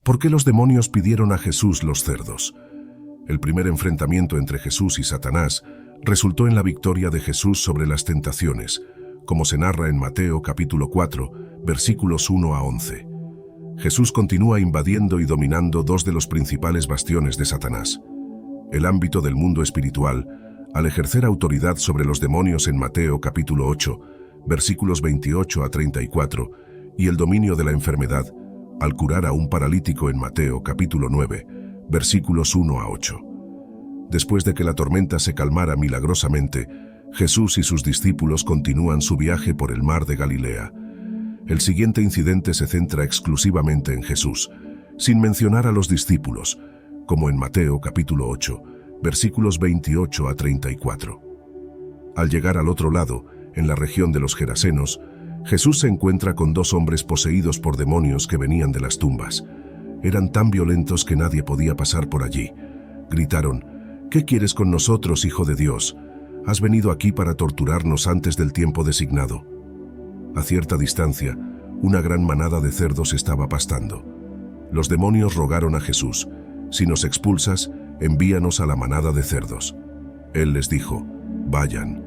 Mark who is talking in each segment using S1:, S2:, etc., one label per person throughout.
S1: ¿Por qué los demonios pidieron a Jesús los cerdos? El primer enfrentamiento entre Jesús y Satanás resultó en la victoria de Jesús sobre las tentaciones, como se narra en Mateo capítulo 4, versículos 1 a 11. Jesús continúa invadiendo y dominando dos de los principales bastiones de Satanás. El ámbito del mundo espiritual, al ejercer autoridad sobre los demonios en Mateo capítulo 8, versículos 28 a 34, y el dominio de la enfermedad, al curar a un paralítico en Mateo capítulo 9, versículos 1 a 8. Después de que la tormenta se calmara milagrosamente, Jesús y sus discípulos continúan su viaje por el mar de Galilea. El siguiente incidente se centra exclusivamente en Jesús, sin mencionar a los discípulos, como en Mateo capítulo 8, versículos 28 a 34. Al llegar al otro lado, en la región de los Gerasenos, Jesús se encuentra con dos hombres poseídos por demonios que venían de las tumbas. Eran tan violentos que nadie podía pasar por allí. Gritaron: «¿Qué quieres con nosotros, Hijo de Dios? Has venido aquí para torturarnos antes del tiempo designado». A cierta distancia, una gran manada de cerdos estaba pastando. Los demonios rogaron a Jesús: «Si nos expulsas, envíanos a la manada de cerdos». Él les dijo: «Vayan».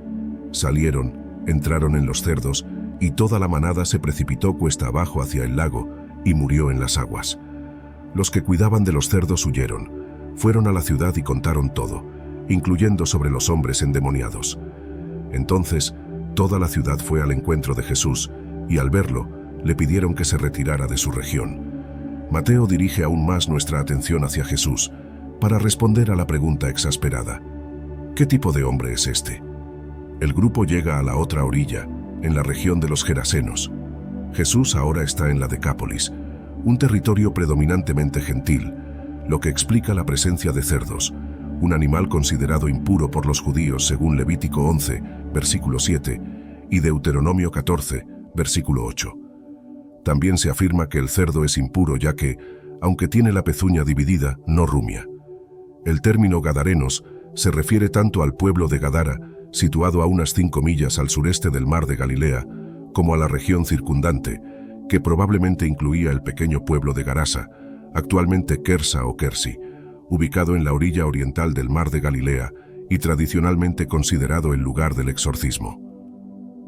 S1: Salieron, entraron en los cerdos, y toda la manada se precipitó cuesta abajo hacia el lago y murió en las aguas. Los que cuidaban de los cerdos huyeron, fueron a la ciudad y contaron todo, incluyendo sobre los hombres endemoniados. Entonces, toda la ciudad fue al encuentro de Jesús, y al verlo, le pidieron que se retirara de su región. Mateo dirige aún más nuestra atención hacia Jesús, para responder a la pregunta exasperada: ¿qué tipo de hombre es este? El grupo llega a la otra orilla, en la región de los Gerasenos. Jesús ahora está en la Decápolis, un territorio predominantemente gentil, lo que explica la presencia de cerdos, un animal considerado impuro por los judíos según Levítico 11, versículo 7, y Deuteronomio 14, versículo 8. También se afirma que el cerdo es impuro ya que, aunque tiene la pezuña dividida, no rumia. El término gadarenos se refiere tanto al pueblo de Gadara, situado a unas 5 millas al sureste del mar de Galilea, como a la región circundante, que probablemente incluía el pequeño pueblo de Garasa, actualmente Kersa o Kersi, ubicado en la orilla oriental del mar de Galilea y tradicionalmente considerado el lugar del exorcismo.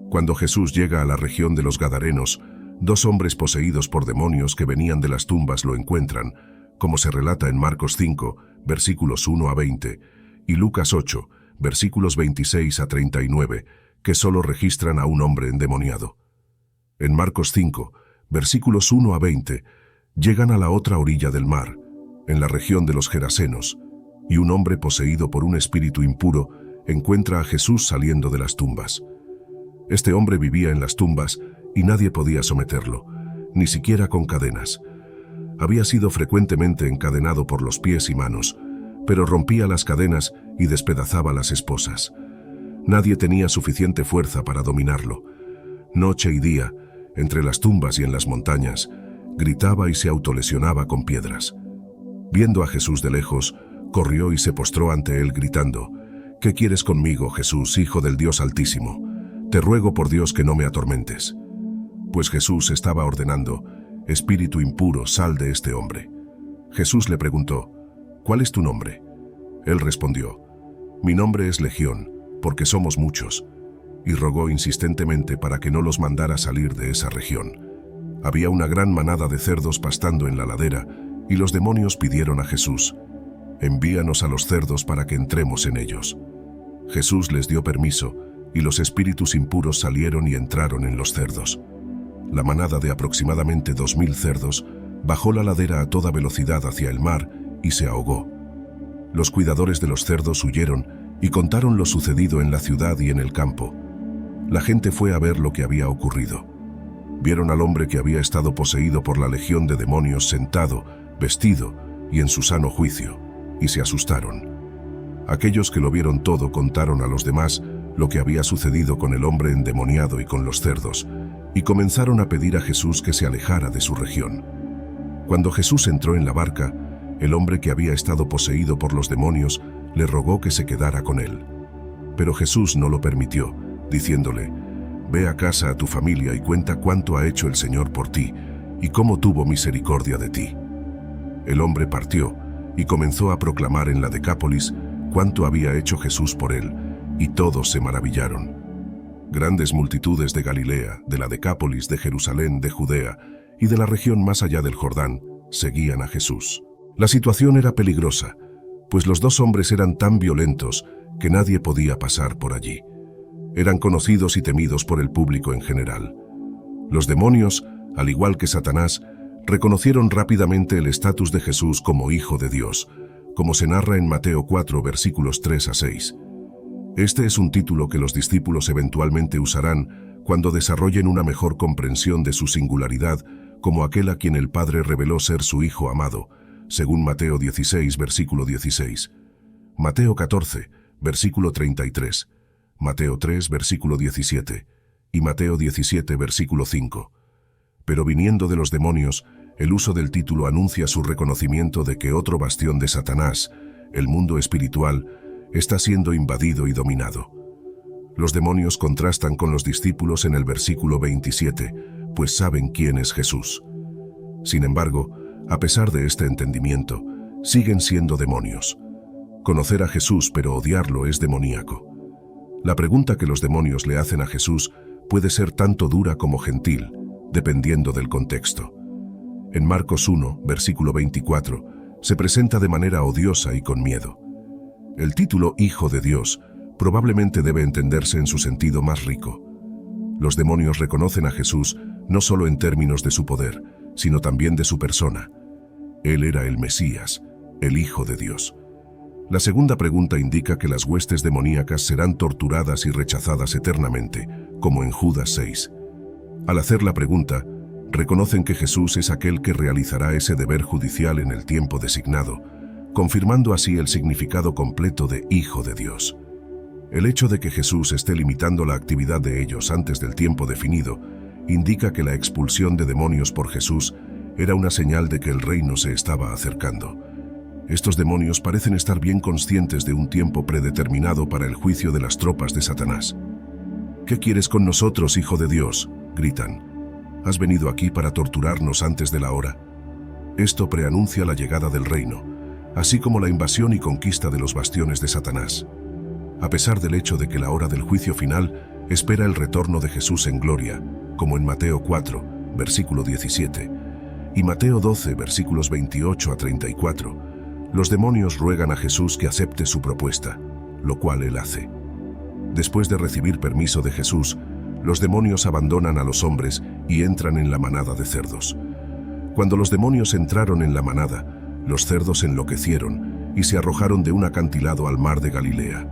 S1: Cuando Jesús llega a la región de los Gadarenos, dos hombres poseídos por demonios que venían de las tumbas lo encuentran, como se relata en Marcos 5, versículos 1 a 20, y Lucas 8, versículos 26 a 39, que solo registran a un hombre endemoniado. En Marcos 5, versículos 1 a 20, llegan a la otra orilla del mar, en la región de los Gerasenos, y un hombre poseído por un espíritu impuro encuentra a Jesús saliendo de las tumbas. Este hombre vivía en las tumbas y nadie podía someterlo, ni siquiera con cadenas. Había sido frecuentemente encadenado por los pies y manos, pero rompía las cadenas y despedazaba las esposas. Nadie tenía suficiente fuerza para dominarlo. Noche y día, entre las tumbas y en las montañas, gritaba y se autolesionaba con piedras. Viendo a Jesús de lejos, corrió y se postró ante él gritando: «¿Qué quieres conmigo, Jesús, Hijo del Dios Altísimo? Te ruego por Dios que no me atormentes». Pues Jesús estaba ordenando: «Espíritu impuro, sal de este hombre». Jesús le preguntó: «¿Cuál es tu nombre?». Él respondió: «Mi nombre es Legión, porque somos muchos», y rogó insistentemente para que no los mandara salir de esa región. Había una gran manada de cerdos pastando en la ladera, y los demonios pidieron a Jesús: «Envíanos a los cerdos para que entremos en ellos». Jesús les dio permiso, y los espíritus impuros salieron y entraron en los cerdos. La manada de aproximadamente 2000 cerdos bajó la ladera a toda velocidad hacia el mar y se ahogó. Los cuidadores de los cerdos huyeron y contaron lo sucedido en la ciudad y en el campo. La gente fue a ver lo que había ocurrido. Vieron al hombre que había estado poseído por la legión de demonios sentado, vestido y en su sano juicio, y se asustaron. Aquellos que lo vieron todo contaron a los demás lo que había sucedido con el hombre endemoniado y con los cerdos, y comenzaron a pedir a Jesús que se alejara de su región. Cuando Jesús entró en la barca, el hombre que había estado poseído por los demonios le rogó que se quedara con él. Pero Jesús no lo permitió, diciéndole: «Ve a casa a tu familia y cuenta cuánto ha hecho el Señor por ti y cómo tuvo misericordia de ti». El hombre partió y comenzó a proclamar en la Decápolis cuánto había hecho Jesús por él, y todos se maravillaron. Grandes multitudes de Galilea, de la Decápolis, de Jerusalén, de Judea y de la región más allá del Jordán seguían a Jesús. La situación era peligrosa, pues los dos hombres eran tan violentos que nadie podía pasar por allí. Eran conocidos y temidos por el público en general. Los demonios, al igual que Satanás, reconocieron rápidamente el estatus de Jesús como Hijo de Dios, como se narra en Mateo 4, versículos 3 a 6. Este es un título que los discípulos eventualmente usarán cuando desarrollen una mejor comprensión de su singularidad como aquel a quien el Padre reveló ser su Hijo amado, según Mateo 16, versículo 16, Mateo 14, versículo 33, Mateo 3, versículo 17 y Mateo 17, versículo 5. Pero viniendo de los demonios, el uso del título anuncia su reconocimiento de que otro bastión de Satanás, el mundo espiritual, está siendo invadido y dominado. Los demonios contrastan con los discípulos en el versículo 27, pues saben quién es Jesús. Sin embargo, a pesar de este entendimiento, siguen siendo demonios. Conocer a Jesús pero odiarlo es demoníaco. La pregunta que los demonios le hacen a Jesús puede ser tanto dura como gentil, dependiendo del contexto. En Marcos 1, versículo 24, se presenta de manera odiosa y con miedo. El título Hijo de Dios probablemente debe entenderse en su sentido más rico. Los demonios reconocen a Jesús no solo en términos de su poder, sino también de su persona. Él era el Mesías, el Hijo de Dios. La segunda pregunta indica que las huestes demoníacas serán torturadas y rechazadas eternamente, como en Judas 6. Al hacer la pregunta, reconocen que Jesús es aquel que realizará ese deber judicial en el tiempo designado, confirmando así el significado completo de Hijo de Dios. El hecho de que Jesús esté limitando la actividad de ellos antes del tiempo definido indica que la expulsión de demonios por Jesús era una señal de que el reino se estaba acercando. Estos demonios parecen estar bien conscientes de un tiempo predeterminado para el juicio de las tropas de Satanás. ¿Qué quieres con nosotros, Hijo de Dios?, gritan. ¿Has venido aquí para torturarnos antes de la hora? Esto preanuncia la llegada del reino, así como la invasión y conquista de los bastiones de Satanás. A pesar del hecho de que la hora del juicio final espera el retorno de Jesús en gloria, como en Mateo 4, versículo 17, y Mateo 12, versículos 28 a 34, los demonios ruegan a Jesús que acepte su propuesta, lo cual él hace. Después de recibir permiso de Jesús, los demonios abandonan a los hombres y entran en la manada de cerdos. Cuando los demonios entraron en la manada, los cerdos enloquecieron y se arrojaron de un acantilado al mar de Galilea.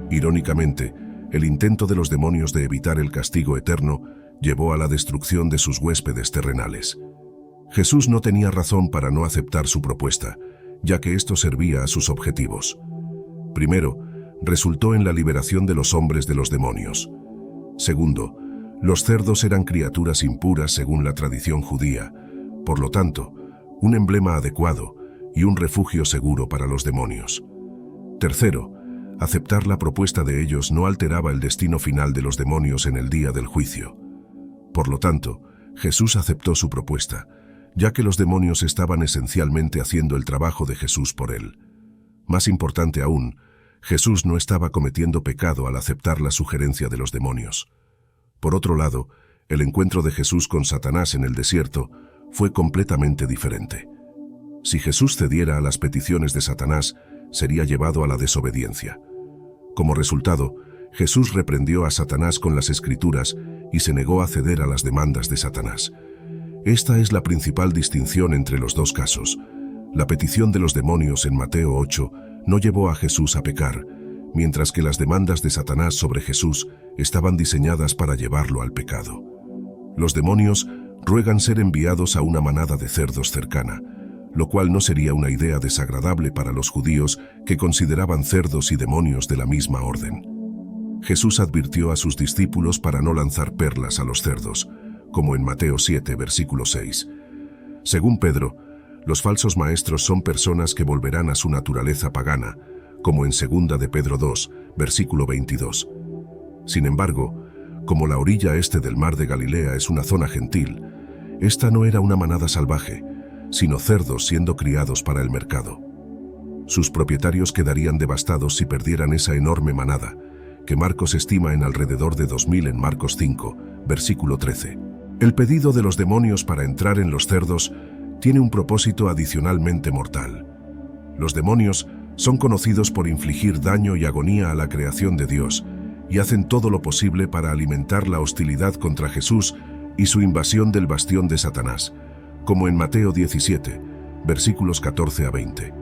S1: Irónicamente, el intento de los demonios de evitar el castigo eterno llevó a la destrucción de sus huéspedes terrenales. Jesús no tenía razón para no aceptar su propuesta, ya que esto servía a sus objetivos. Primero, resultó en la liberación de los hombres de los demonios. Segundo, los cerdos eran criaturas impuras según la tradición judía, por lo tanto, un emblema adecuado y un refugio seguro para los demonios. Tercero, aceptar la propuesta de ellos no alteraba el destino final de los demonios en el día del juicio. Por lo tanto, Jesús aceptó su propuesta, ya que los demonios estaban esencialmente haciendo el trabajo de Jesús por él. Más importante aún, Jesús no estaba cometiendo pecado al aceptar la sugerencia de los demonios. Por otro lado, el encuentro de Jesús con Satanás en el desierto fue completamente diferente. Si Jesús cediera a las peticiones de Satanás, sería llevado a la desobediencia. Como resultado, Jesús reprendió a Satanás con las Escrituras y se negó a ceder a las demandas de Satanás. Esta es la principal distinción entre los dos casos. La petición de los demonios en Mateo 8 no llevó a Jesús a pecar, mientras que las demandas de Satanás sobre Jesús estaban diseñadas para llevarlo al pecado. Los demonios ruegan ser enviados a una manada de cerdos cercana, lo cual no sería una idea desagradable para los judíos que consideraban cerdos y demonios de la misma orden. Jesús advirtió a sus discípulos para no lanzar perlas a los cerdos, como en Mateo 7, versículo 6. Según Pedro, los falsos maestros son personas que volverán a su naturaleza pagana, como en 2 de Pedro 2, versículo 22. Sin embargo, como la orilla este del mar de Galilea es una zona gentil, esta no era una manada salvaje, sino cerdos siendo criados para el mercado. Sus propietarios quedarían devastados si perdieran esa enorme manada, que Marcos estima en alrededor de 2000 en Marcos 5, versículo 13. El pedido de los demonios para entrar en los cerdos tiene un propósito adicionalmente mortal. Los demonios son conocidos por infligir daño y agonía a la creación de Dios y hacen todo lo posible para alimentar la hostilidad contra Jesús y su invasión del bastión de Satanás, como en Mateo 17, versículos 14 a 20.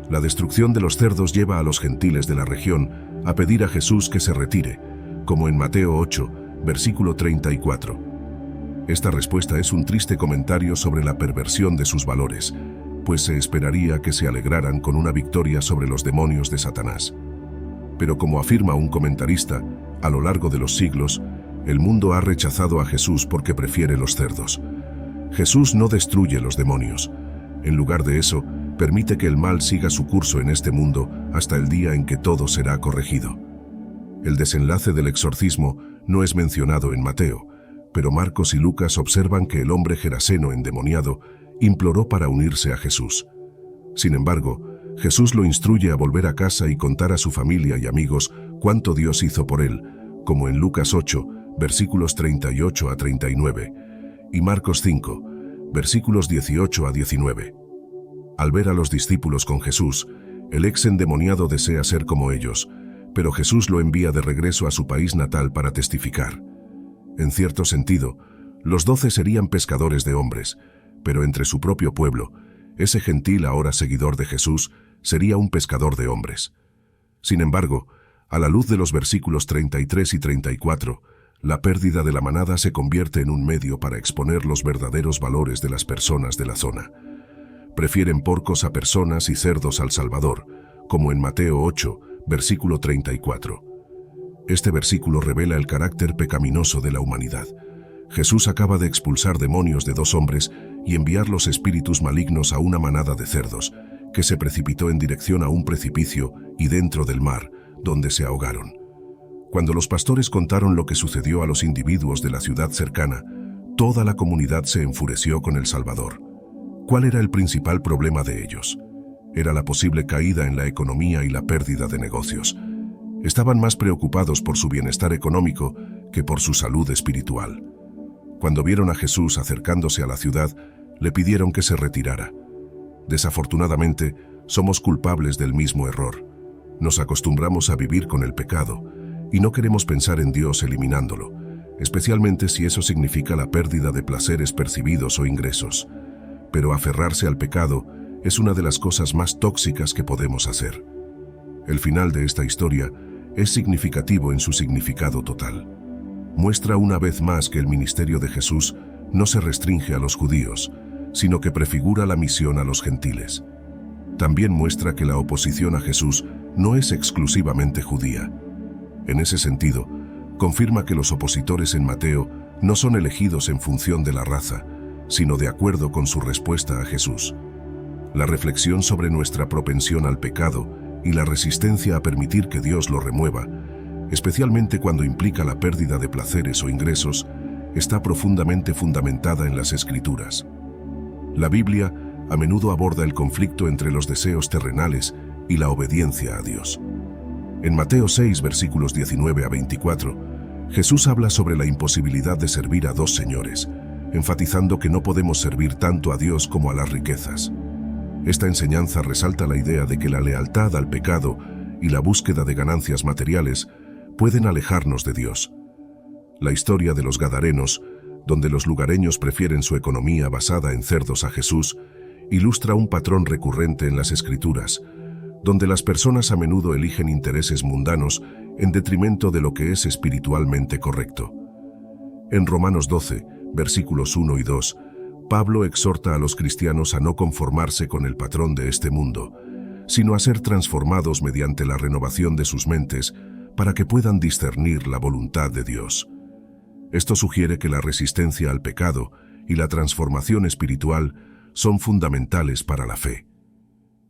S1: La destrucción de los cerdos lleva a los gentiles de la región a pedir a Jesús que se retire, como en Mateo 8, versículo 34. Esta respuesta es un triste comentario sobre la perversión de sus valores, pues se esperaría que se alegraran con una victoria sobre los demonios de Satanás. Pero como afirma un comentarista, a lo largo de los siglos, el mundo ha rechazado a Jesús porque prefiere los cerdos. Jesús no destruye los demonios. En lugar de eso, permite que el mal siga su curso en este mundo hasta el día en que todo será corregido. El desenlace del exorcismo no es mencionado en Mateo, pero Marcos y Lucas observan que el hombre geraseno endemoniado imploró para unirse a Jesús. Sin embargo, Jesús lo instruye a volver a casa y contar a su familia y amigos cuánto Dios hizo por él, como en Lucas 8, versículos 38 a 39, y Marcos 5, versículos 18 a 19. Al ver a los discípulos con Jesús, el ex endemoniado desea ser como ellos, pero Jesús lo envía de regreso a su país natal para testificar. En cierto sentido, los 12 serían pescadores de hombres, pero entre su propio pueblo, ese gentil ahora seguidor de Jesús sería un pescador de hombres. Sin embargo, a la luz de los versículos 33 y 34, la pérdida de la manada se convierte en un medio para exponer los verdaderos valores de las personas de la zona. Prefieren porcos a personas y cerdos al Salvador, como en Mateo 8, versículo 34. Este versículo revela el carácter pecaminoso de la humanidad. Jesús acaba de expulsar demonios de 2 hombres y enviar los espíritus malignos a una manada de cerdos, que se precipitó en dirección a un precipicio y dentro del mar, donde se ahogaron. Cuando los pastores contaron lo que sucedió a los individuos de la ciudad cercana, toda la comunidad se enfureció con el Salvador. ¿Cuál era el principal problema de ellos? Era la posible caída en la economía y la pérdida de negocios. Estaban más preocupados por su bienestar económico que por su salud espiritual. Cuando vieron a Jesús acercándose a la ciudad, le pidieron que se retirara. Desafortunadamente, somos culpables del mismo error. Nos acostumbramos a vivir con el pecado y no queremos pensar en Dios eliminándolo, especialmente si eso significa la pérdida de placeres percibidos o ingresos. Pero aferrarse al pecado es una de las cosas más tóxicas que podemos hacer. El final de esta historia es significativo en su significado total. Muestra una vez más que el ministerio de Jesús no se restringe a los judíos, sino que prefigura la misión a los gentiles. También muestra que la oposición a Jesús no es exclusivamente judía. En ese sentido, confirma que los opositores en Mateo no son elegidos en función de la raza, sino de acuerdo con su respuesta a Jesús. La reflexión sobre nuestra propensión al pecado y la resistencia a permitir que Dios lo remueva, especialmente cuando implica la pérdida de placeres o ingresos, está profundamente fundamentada en las Escrituras. La Biblia a menudo aborda el conflicto entre los deseos terrenales y la obediencia a Dios. En Mateo 6, versículos 19 a 24, Jesús habla sobre la imposibilidad de servir a 2 señores, enfatizando que no podemos servir tanto a Dios como a las riquezas. Esta enseñanza resalta la idea de que la lealtad al pecado y la búsqueda de ganancias materiales pueden alejarnos de Dios. La historia de los Gadarenos, donde los lugareños prefieren su economía basada en cerdos a Jesús, ilustra un patrón recurrente en las Escrituras, donde las personas a menudo eligen intereses mundanos en detrimento de lo que es espiritualmente correcto. En Romanos 12, versículos 1 y 2, Pablo exhorta a los cristianos a no conformarse con el patrón de este mundo, sino a ser transformados mediante la renovación de sus mentes para que puedan discernir la voluntad de Dios. Esto sugiere que la resistencia al pecado y la transformación espiritual son fundamentales para la fe.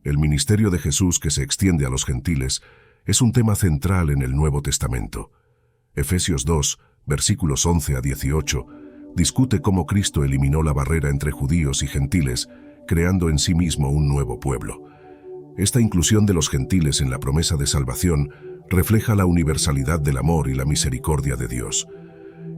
S1: El ministerio de Jesús que se extiende a los gentiles es un tema central en el Nuevo Testamento. Efesios 2, versículos 11 a 18, discute cómo Cristo eliminó la barrera entre judíos y gentiles creando en sí mismo un nuevo pueblo. Esta inclusión de los gentiles en la promesa de salvación refleja la universalidad del amor y la misericordia de Dios.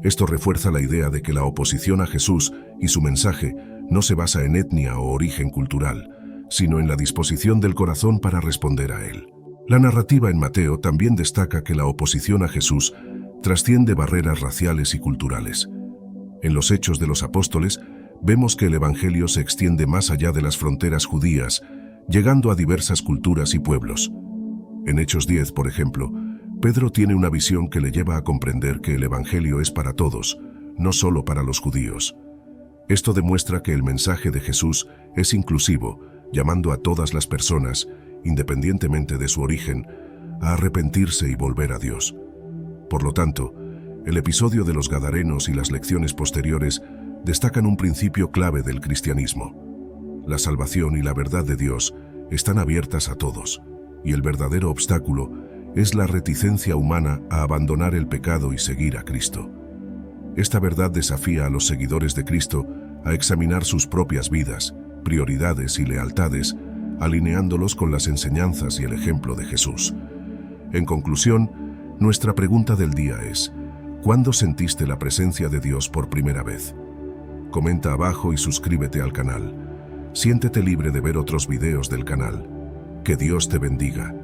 S1: Esto refuerza la idea de que la oposición a Jesús y su mensaje no se basa en etnia o origen cultural, sino en la disposición del corazón para responder a él. La narrativa en Mateo también destaca que la oposición a Jesús trasciende barreras raciales y culturales. En los Hechos de los Apóstoles, vemos que el Evangelio se extiende más allá de las fronteras judías, llegando a diversas culturas y pueblos. En Hechos 10, por ejemplo, Pedro tiene una visión que le lleva a comprender que el Evangelio es para todos, no solo para los judíos. Esto demuestra que el mensaje de Jesús es inclusivo, llamando a todas las personas, independientemente de su origen, a arrepentirse y volver a Dios. Por lo tanto, el episodio de los Gadarenos y las lecciones posteriores destacan un principio clave del cristianismo. La salvación y la verdad de Dios están abiertas a todos, y el verdadero obstáculo es la reticencia humana a abandonar el pecado y seguir a Cristo. Esta verdad desafía a los seguidores de Cristo a examinar sus propias vidas, prioridades y lealtades, alineándolos con las enseñanzas y el ejemplo de Jesús. En conclusión, nuestra pregunta del día es: ¿cuándo sentiste la presencia de Dios por primera vez? Comenta abajo y suscríbete al canal. Siéntete libre de ver otros videos del canal. Que Dios te bendiga.